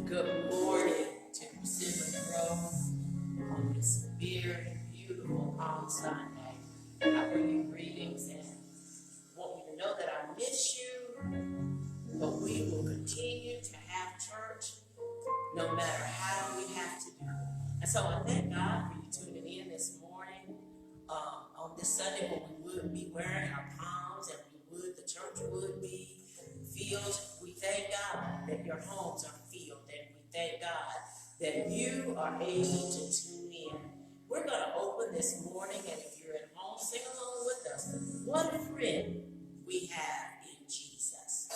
Good morning to Persimmon Grove on this very beautiful Palm Sunday. I bring you greetings and want you to know that I miss you, but we will continue to have church no matter how we have to do it. And so I thank God for you tuning in this morning on this Sunday when we would be wearing our palms and the church would be filled. We thank God that your homes are filled, and we thank God that you are able to tune in. We're going to open this morning, and if you're at home, sing along with us. What a friend we have in Jesus.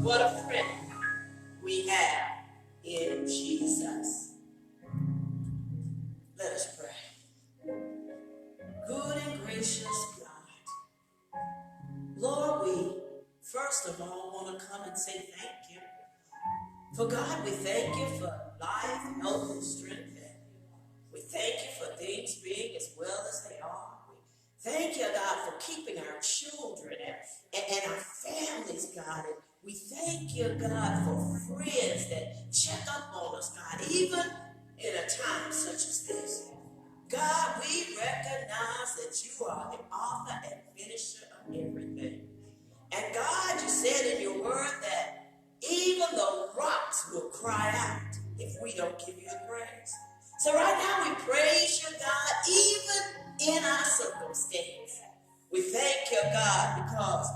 What a friend we have in Jesus. Let us pray. Good and gracious God, Lord, we first of all want to come and say thank you. For God, we thank you for life, health, and strength. We thank you for things being as well as they are. We thank you, God, for keeping our children and our families, God. And we thank you, God, for friends that check up on us, God, even in a time such as this. God, we recognize that you are the author and finisher of everything. And God, you said in your word that even the rocks will cry out if we don't give you the praise. So right now we praise you, God, even in our circumstance. We thank you, God, because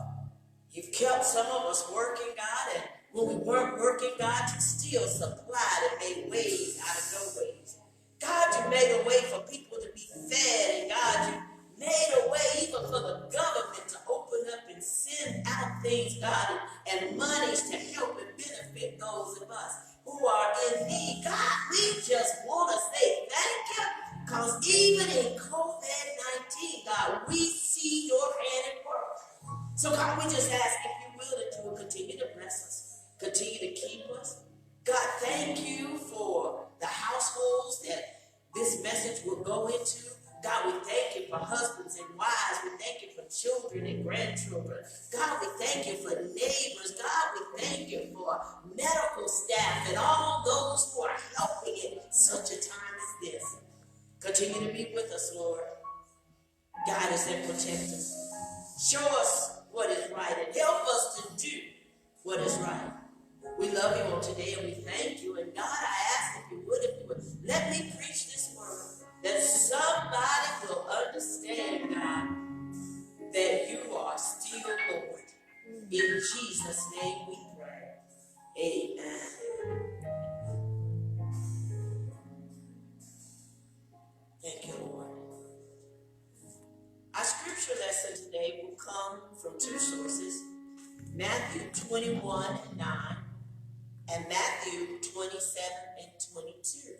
you've kept some of us working, God, and when we weren't working, God, you still supplied and made ways out of no ways. God, you made a way for people to be fed, and God, you made a way even for the government to open up and send out things, God, and monies to help and benefit those of us who are in need. God, we just want to say thank you, because even in COVID-19, God, we see your hand at work. So God, we just ask, if you will, that you will continue to bless us, continue to keep us. God, thank you for the households that this message will go into. God, we thank you for husbands and wives. We thank you for children and grandchildren. God, we thank you for neighbors. God, we thank you for medical staff and all those who are helping in such a time as this. Continue to be with us, Lord. Guide us and protect us. Show us what is right and help us to do what is right. We love you on today and we thank you. And God, I ask if you would, let me preach this word, that somebody will understand, God, that you are still Lord. In Jesus' name we pray. Amen. Thank you, Lord. Our scripture lesson today will come from two sources, Matthew 21:9 and Matthew 27:22.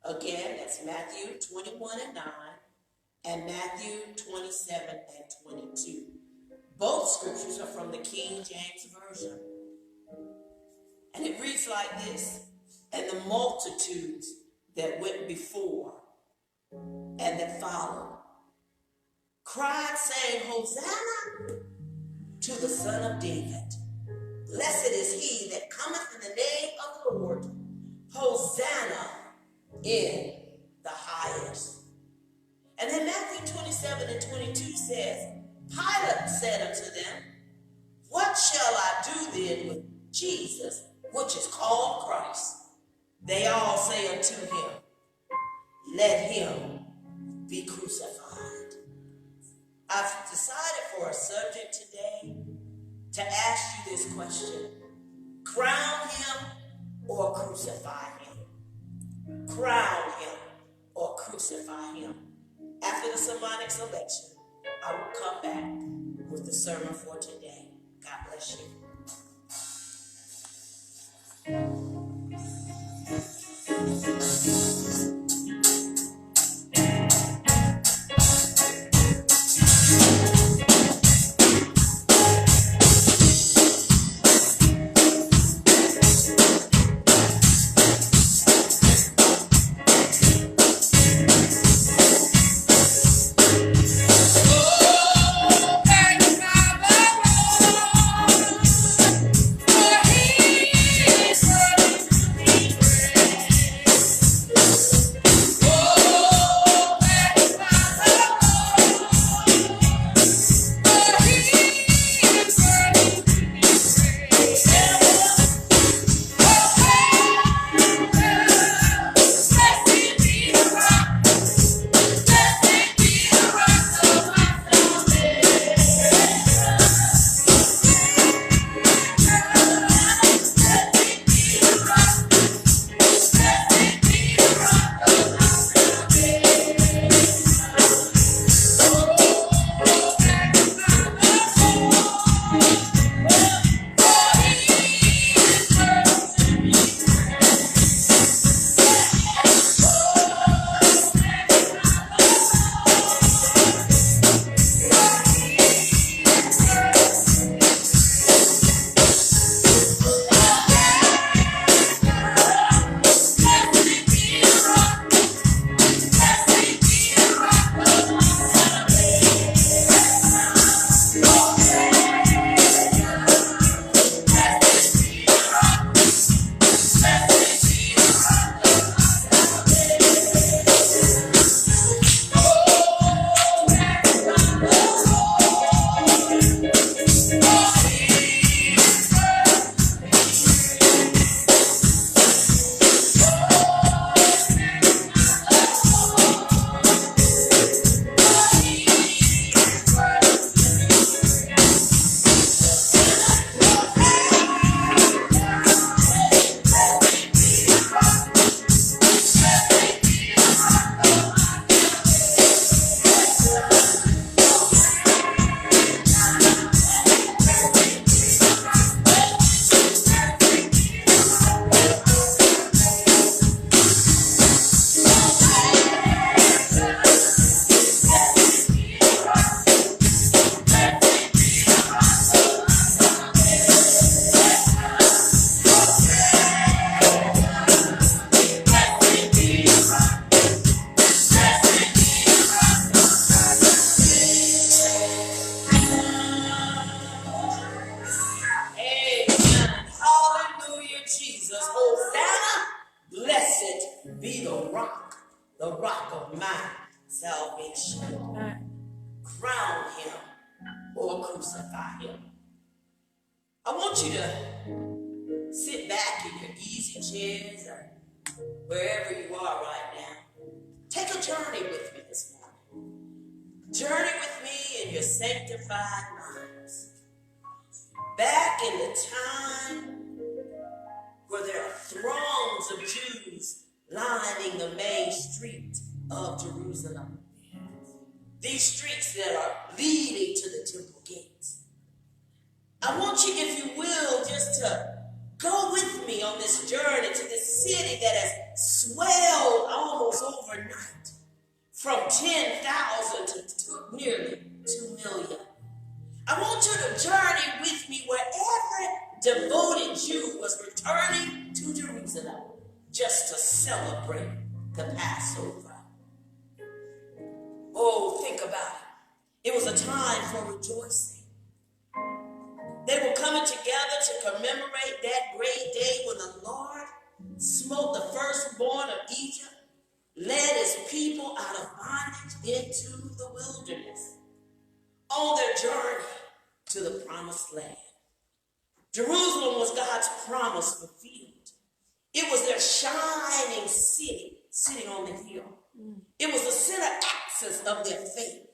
Again, that's Matthew 21:9 and Matthew 27:22. Both scriptures are from the King James Version. And it reads like this: and the multitudes that went before and that followed cried, saying, Hosanna to the Son of David. Blessed is he that cometh in the name of the Lord. Hosanna in the highest. And then Matthew 27:22 says, Pilate said unto them, what shall I do then with Jesus, which is called Christ? They all say unto him, let him be crucified. I've decided for a subject today to ask you this question: crown him or crucify him? Crown him or crucify him? After the sermonic selection, I will come back with the sermon for today. God bless you. magnify him. I want you to sit back in your easy chairs or wherever you are right now. Take a journey with me this morning. Journey with me in your sanctified minds. Back in the time where there are throngs of Jews lining the main street of Jerusalem. These streets that are leading to the temple gates. I want you, if you will, just to go with me on this journey to this city that has swelled almost overnight from 10,000 to nearly 2 million. I want you to journey with me where every devoted Jew was returning to Jerusalem just to celebrate the Passover. Oh, think about it. It was a time for rejoicing. They were coming together to commemorate that great day when the Lord smote the firstborn of Egypt, led his people out of bondage into the wilderness on their journey to the promised land. Jerusalem was God's promise fulfilled. It was their shining city sitting on the hill. It was the center axis of their faith.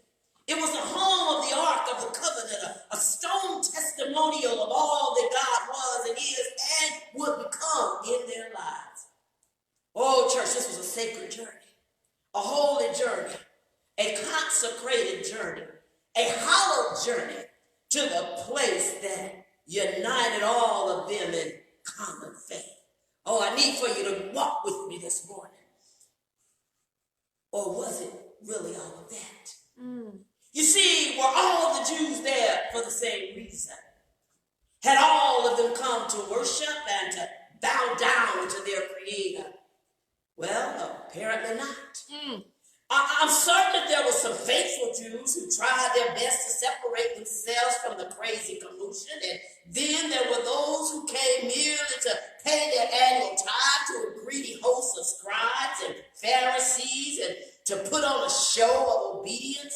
It was the home of the Ark of the Covenant, a stone testimonial of all that God was and is and would become in their lives. Oh, church, this was a sacred journey, a holy journey, a consecrated journey, a hallowed journey to the place that united all of them in common faith. Oh, I need for you to walk with me this morning. Or was it really all of that? You see, were all the Jews there for the same reason? Had all of them come to worship and to bow down to their Creator? Well, apparently not. I'm certain that there were some faithful Jews who tried their best to separate themselves from the crazy commotion, and then there were those who came merely to pay their annual tithe to a greedy host of scribes and Pharisees and to put on a show of obedience,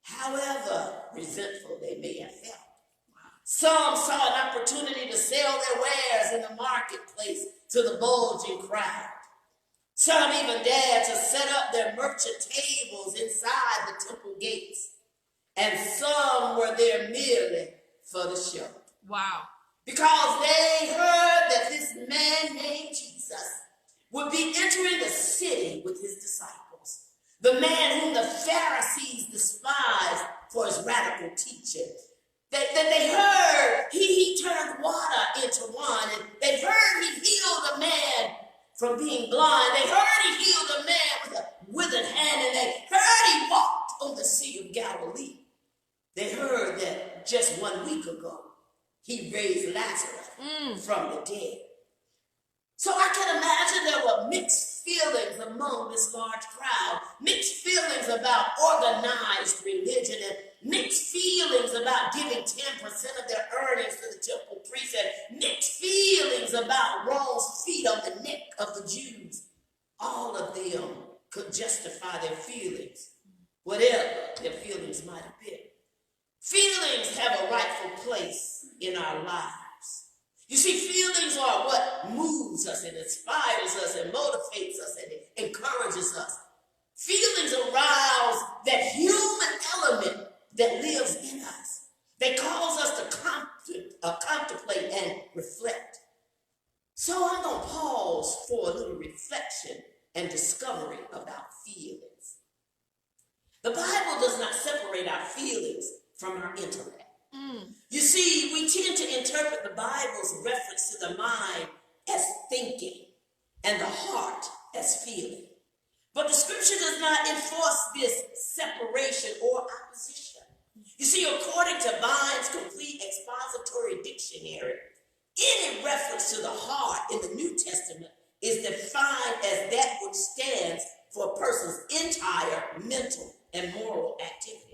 however resentful they may have felt. Some saw an opportunity to sell their wares in the marketplace to the bulging crowd. Some even dared to set up their merchant tables inside the temple gates. And some were there merely for the show. Wow. Because they heard that this man named Jesus would be entering the city with his disciples. The man whom the Pharisees despised for his radical teaching. They heard he turned water into wine. And they heard he healed a man from being blind. They heard he healed a man with a withered hand, and they heard he walked on the Sea of Galilee. They heard that just 1 week ago, he raised Lazarus from the dead. So I can imagine there were mixed feelings among this large crowd, mixed feelings about organized religion, and mixed feelings about giving 10% of their earnings to the temple priests, and mixed feelings about Rome's feet on the neck of the Jews. All of them could justify their feelings, whatever their feelings might have been. Feelings have a rightful place in our lives. You see, feelings are what moves us and inspires us and motivates us and encourages us. Feelings arouse that human element that lives in us. They cause us to contemplate and reflect. So I'm going to pause for a little reflection and discovery about feelings. The Bible does not separate our feelings from our intellect. You see, we tend to interpret the Bible's reference to the mind as thinking and the heart as feeling. But the scripture does not enforce this separation or opposition. You see, according to Vine's complete expository dictionary, any reference to the heart in the New Testament is defined as that which stands for a person's entire mental and moral activity.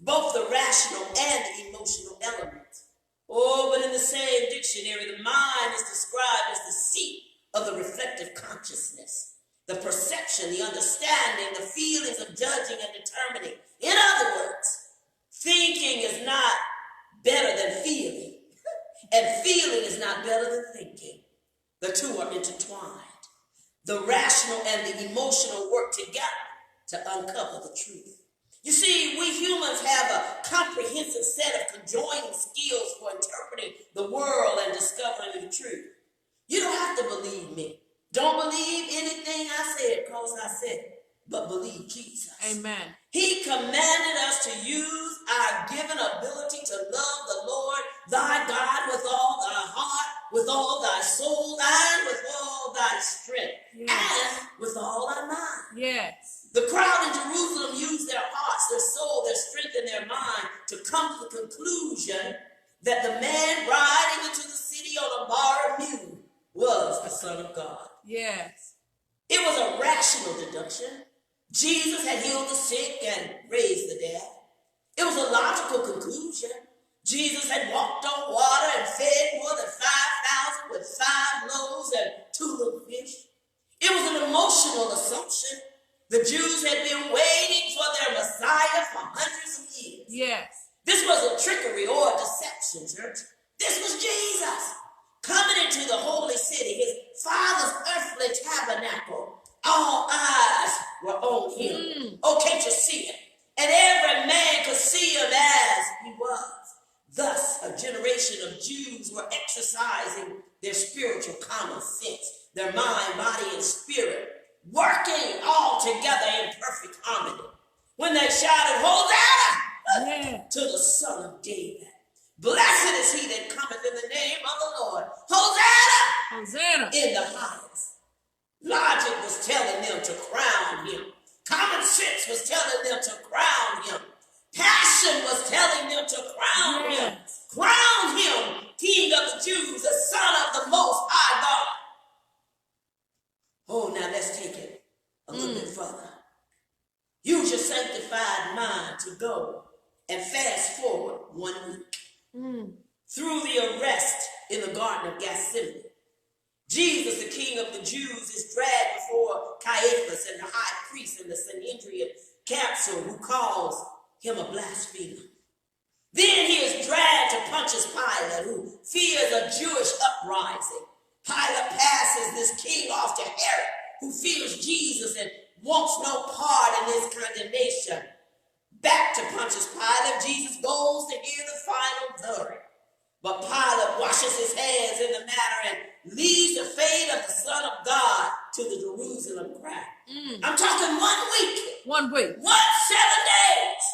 Both the rational and the emotional elements. Oh, but in the same dictionary, the mind is described as the seat of the reflective consciousness, the perception, the understanding, the feelings of judging and determining. In other words, thinking is not and thinking. The two are intertwined. The rational and the emotional work together to uncover the truth. You see, we humans have a comprehensive set of conjoining skills for interpreting the world and discovering the truth. You don't have to believe me. Don't believe anything I said because I said it, but believe Jesus. Amen. He commanded us to use our given ability to love the Lord thy God with all thy heart, with all thy soul, and with all thy strength, and with all thy mind. Yes. The crowd in Jerusalem used their hearts, their soul, their strength, and their mind to come to the conclusion that the man riding into the city on a borrowed mule was the Son of God. Yes. It was a rational deduction. Jesus had healed the sick and raised the dead. It was a logical conclusion. Jesus had walked on water and fed more than 5,000 with 5 loaves and 2 little fish. It was an emotional assumption. The Jews had been waiting for their Messiah for hundreds of years. Yes. This wasn't trickery or deception, church. This was Jesus coming into the holy city, his Father's earthly tabernacle. All eyes were on him. Oh, can't you see it? And every man could see him as he was. Thus, a generation of Jews were exercising their spiritual common sense, their mind, body, and spirit, working all together in perfect harmony. When they shouted, Hosanna to the Son of David. Blessed is he that cometh in the name of the Lord. Hosanna! Hosanna! In the highest. Logic was telling them to crown him. Common sense was telling them to crown him. Passion was telling them to crown him. Crown him, King of the Jews, the Son of the Most High God. Oh, now let's take it a little bit further. Use your sanctified mind to go and fast forward 1 week. Through the arrest in the Garden of Gethsemane, Jesus, the King of the Jews, is dragged before Caiaphas and the high priest and the Sanhedrin council, who calls him a blasphemer. Then he is dragged to Pontius Pilate, who fears a Jewish uprising. Pilate passes this king off to Herod, who fears Jesus and wants no part in his condemnation. Back to Pontius Pilate, Jesus goes to hear the final verdict. But Pilate washes his hands in the matter and leaves the fate of the Son of God to the Jerusalem crowd. I'm talking 1 week. 1 week. 7 days.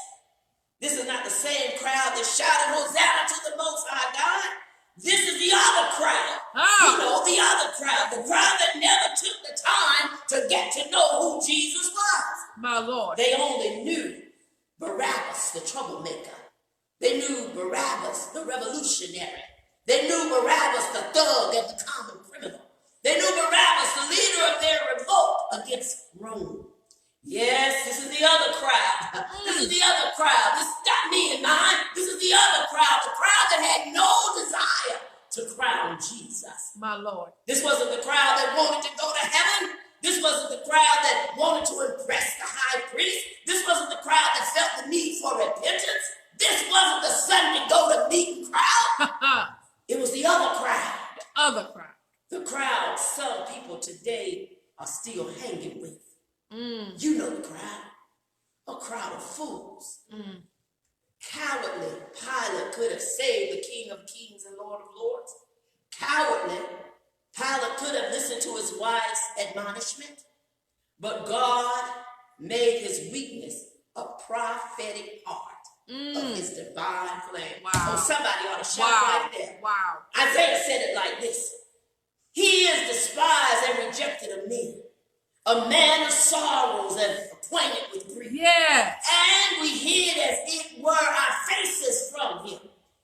This is not the same crowd that shouted Hosanna to the Most High God. This is the other crowd. You know, the other crowd. The crowd that never took the time to get to know who Jesus was. My Lord. They only knew Barabbas, the troublemaker. They knew Barabbas, the revolutionary. They knew Barabbas, the thug and the common criminal. They knew Barabbas, the leader of their revolt against Rome. Yes, this is the other crowd. This is the other crowd. This is not me and mine. This is the other crowd. The crowd that had no desire to crown Jesus. My Lord. This wasn't the crowd that wanted to go to heaven. This wasn't the crowd that wanted to impress the high priest. This wasn't the crowd that felt the need for repentance. This wasn't the Sunday go to meeting crowd. It was the other crowd. The other crowd. The crowd some people today are still hanging with. You know the crowd. A crowd of fools. Cowardly Pilate could have saved the King of Kings and Lord of Lords. Cowardly Pilate could have listened to his wife's admonishment. But God made his weakness a prophetic part of his divine plan. Wow. Oh, somebody ought to shout right there. Wow. Isaiah said it like this. He is despised and rejected of men, a man of sorrows and acquainted with grief. Yes. And we hid as it were our faces from him.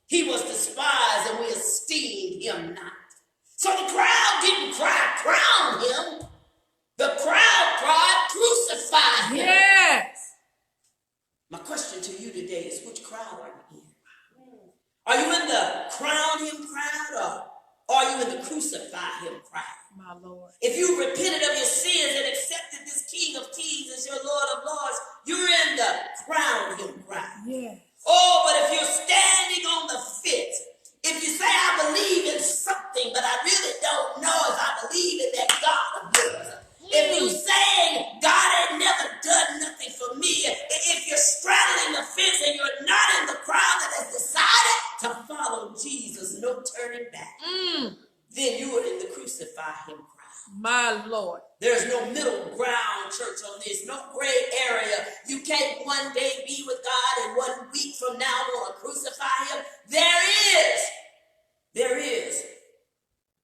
He was despised and we esteemed him not. So the crowd didn't cry, crown him. The crowd cried, crucify him. Yes. My question to you today is, which crowd are you in? Are you in the crown him crowd, or are you in the crucify him crowd? My Lord. If you repented of your sins and accepted this King of Kings as your Lord of Lords, you're in the crown him crowd. Yes. Oh, but if you're standing on the fence, if you say I believe in something, but I really don't know if I believe in that God of yours. If you saying God ain't never done nothing for me, if you're straddling the fence and you're not in the crowd that has decided to follow Jesus, no turning back, then you are in the crucify him crowd. My Lord. There's no middle ground, church, on this. No gray area. You can't one day be with God and 1 week from now want to crucify him. There is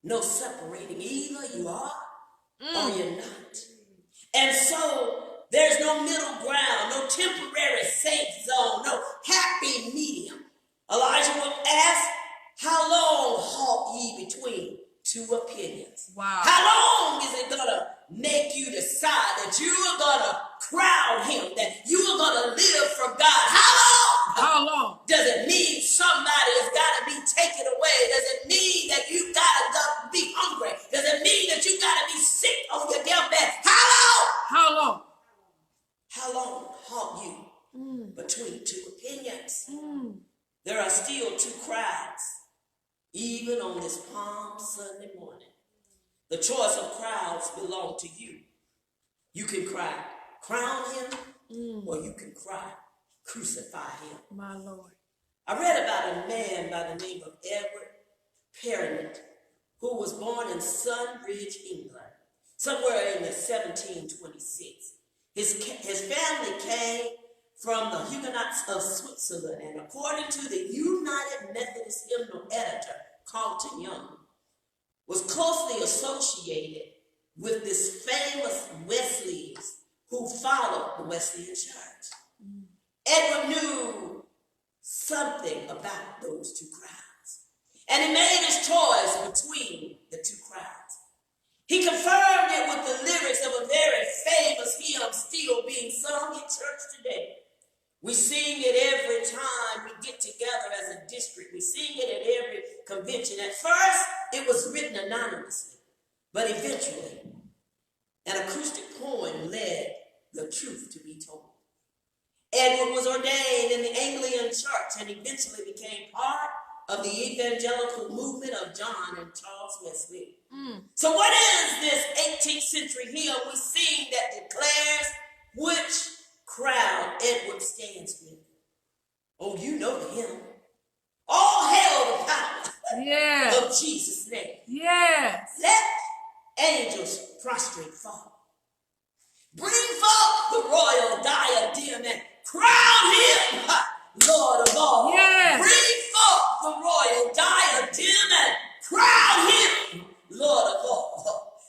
no separating. Either you are or you're not. And so there's no middle ground, no temporary safe zone, no happy medium. Elijah will ask, how long halt ye between two opinions? Wow. How long is it going to make you decide that you are going to crown him, that you are going to live for God? How long? How long? Does it mean somebody has got to be taken away? Does it mean that you got to be hungry? Does it mean that you got to be sick on your deathbed? How long? How long? How long halt you between two opinions? There are still two crowds, even on this Palm Sunday morning. The choice of crowds belong to you. You can cry, crown him, or you can cry, crucify him. My Lord. I read about a man by the name of Edward Persimmon, who was born in Sunbridge, England, somewhere in the 1726. His family came from the Huguenots of Switzerland, and according to the United Methodist Hymnal editor, Carlton Young, was closely associated with this famous Wesleyans who followed the Wesleyan Church. Edward knew something about those two crowds, and he made his choice between the two crowds. He confirmed it with the lyrics of a very famous hymn still being sung in church today. We sing it every time we get together as a district. We sing it at every convention. At first, it was written anonymously, but eventually, an acoustic poem led the truth to be told. Edward was ordained in the Anglican Church and eventually became part of the evangelical movement of John and Charles Wesley. So what is this 18th century hymn we sing that declares which crowd Edward stands with? Oh, you know the hymn. All hail the power of Jesus' name. Yes. Let angels prostrate fall. Bring forth the royal diadem and crown him Lord of all. Yes. Bring forth the royal diadem and crown him Lord of all.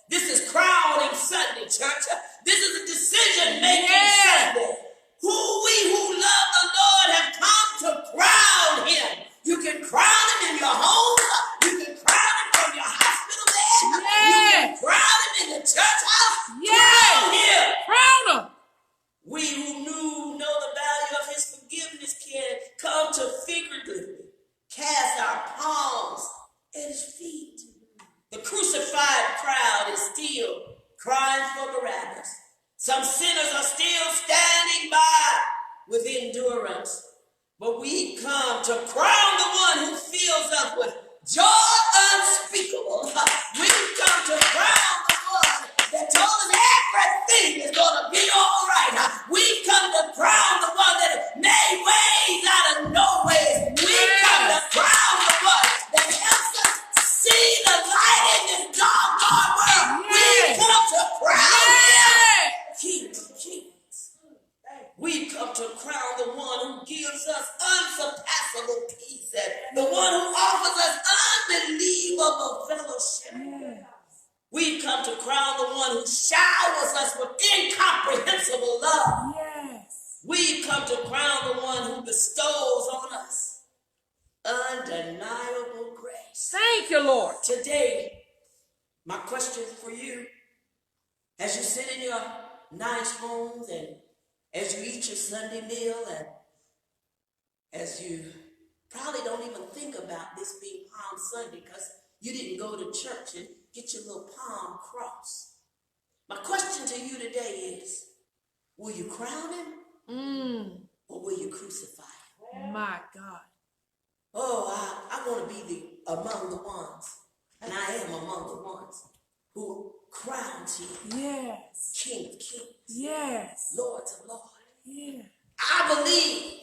This is crowning Sunday, church. This is a decision-making Sunday. Who love the Lord have come to crown him. You can crown him in your home. You can crown him from your hospital bed. You can crown him in the church house. Crown him. Crown him. We who know the value of his forgiveness can come to figuratively cast our palms at his feet. The crucified crowd is still crying for Barabbas. Some sinners are still standing by with endurance. But we come to crown the one who fills us with joy unspeakable. We've come to crown the one that told us everything is going to be all right. We've come to crown the one that made ways out of no ways. We've come to crown the one that helps us see the light in this dark world. We've come to crown him King of Kings. We've come to crown the one who gives us unsurpassable peace, and the one who offers us unbelievable fellowship. We've come to crown the one who showers us with incomprehensible love. We've come to crown the one who bestows on us undeniable grace. Thank you, Lord. Today, my question for you, as you sit in your nice homes and as you eat your Sunday meal and as you probably don't even think about this being Palm Sunday because you didn't go to church and get your little palm cross. My question to you today is, will you crown him or will you crucify him? My God. Oh, I want to be the among the ones, and I am among the ones who crowns you Yes. King of Kings, Yes. Lord of Lords. Yeah. I believe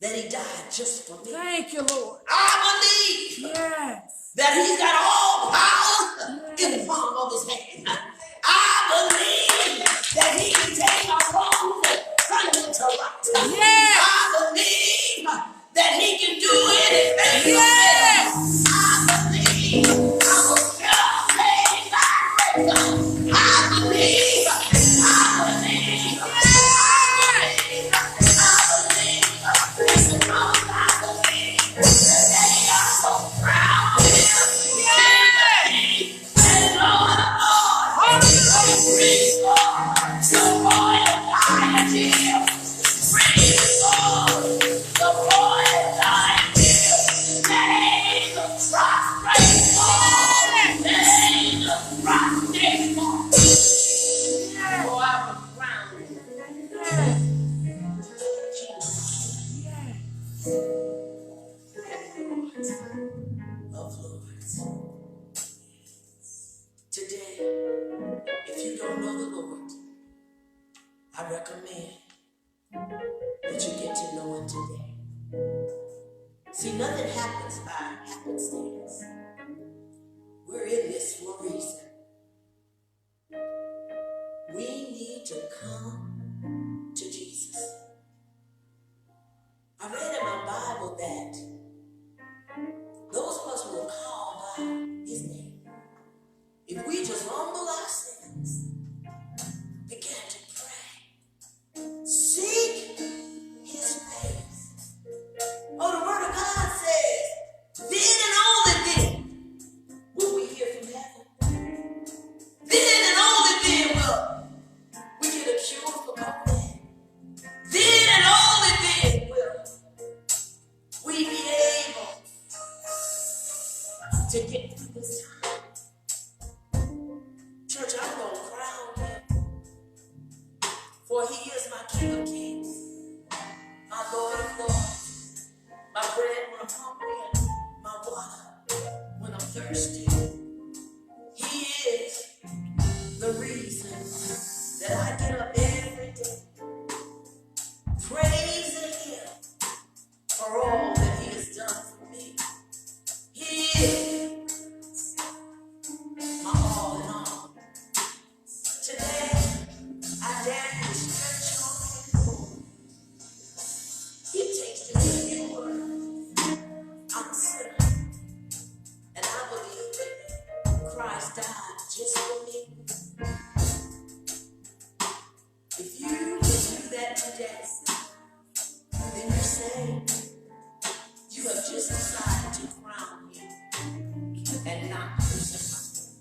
that he died just for me. Thank you, Lord. I believe Yes. that he's got all power in the Yes. palm of his hand. I believe that he can take our wrongs and turn them into right. Yes. I believe that he can do anything. Yes. I believe I will just say my grace. I believe. I believe. I believe. Listen, I believe that he got so proud. Yes. And Lord, Lord, restore the royal piety. Restore the royal piety. May the prostrate fall. May the prostrate fall. For I was crowned Yes. of Lords. Today, if you don't know the Lord, I recommend that you get to know him today. See, nothing happens by happenstance. We're in this for a reason. We need to come to Jesus. I read in my Bible that those of us who are called by his name, if we just humble ourselves, begin to pray, seek his face. Oh, the word of God says, then and only then will we hear from heaven. Then and only then will we get a cure for COVID. Then and only then will we be able to get through this time. Church, I'm going to crown him, for he is my King of Kings, my Lord of Lords, my bread when I'm hungry and my water when I'm thirsty. He is the reason that I get up every day, praising him for all that he has done for me. He is my all in all. Today, I dare you to stretch your hands forward. It takes to hear your word. I'm a sinner, and I believe that Christ died just for me. If you will do that today, then you're saved. You have just decided to crown him and not crucify him.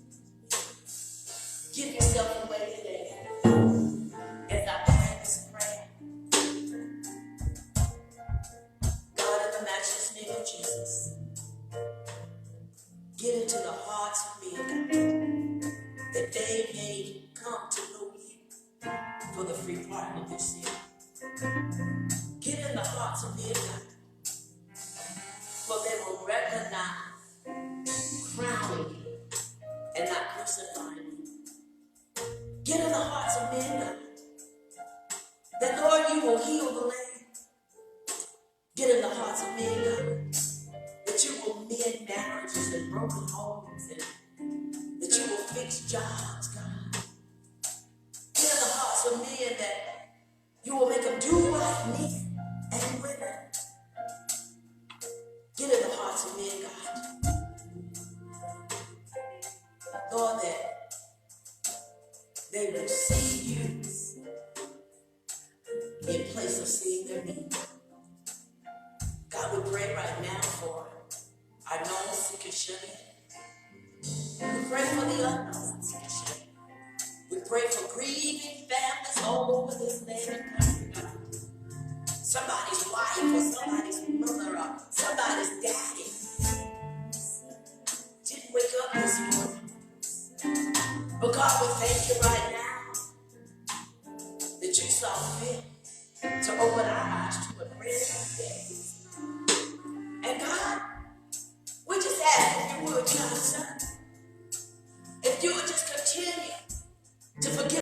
Give yourself away today as I pray this prayer. God, in the matchless name of Jesus, get into the hearts of men, God, that they may come to know you for the free pardon of their sin. Get in the hearts of men, God, for they will recognize crowning you and not crucifying you. Get in the hearts of men, God, that Lord, you will heal the land. Get in the hearts of men, God, that you will mend marriages and broken homes, and that you will fix jobs, God. Get in the hearts of men that you will make them do right, men and women. Get in the hearts of men, God. Lord, that they will see you in place of seeing their need. God, we pray right now for our known sick and shut in. We pray for the unknown sick and shut in. We pray for grieving families all over this land and country, God. Somebody's wife or somebody's mother or somebody's daddy didn't wake up this morning. But God, we thank you right now that you saw fit to open our eyes to a brand new day. And God, we just Yes, if you would, Johnson. If you would just continue to forgive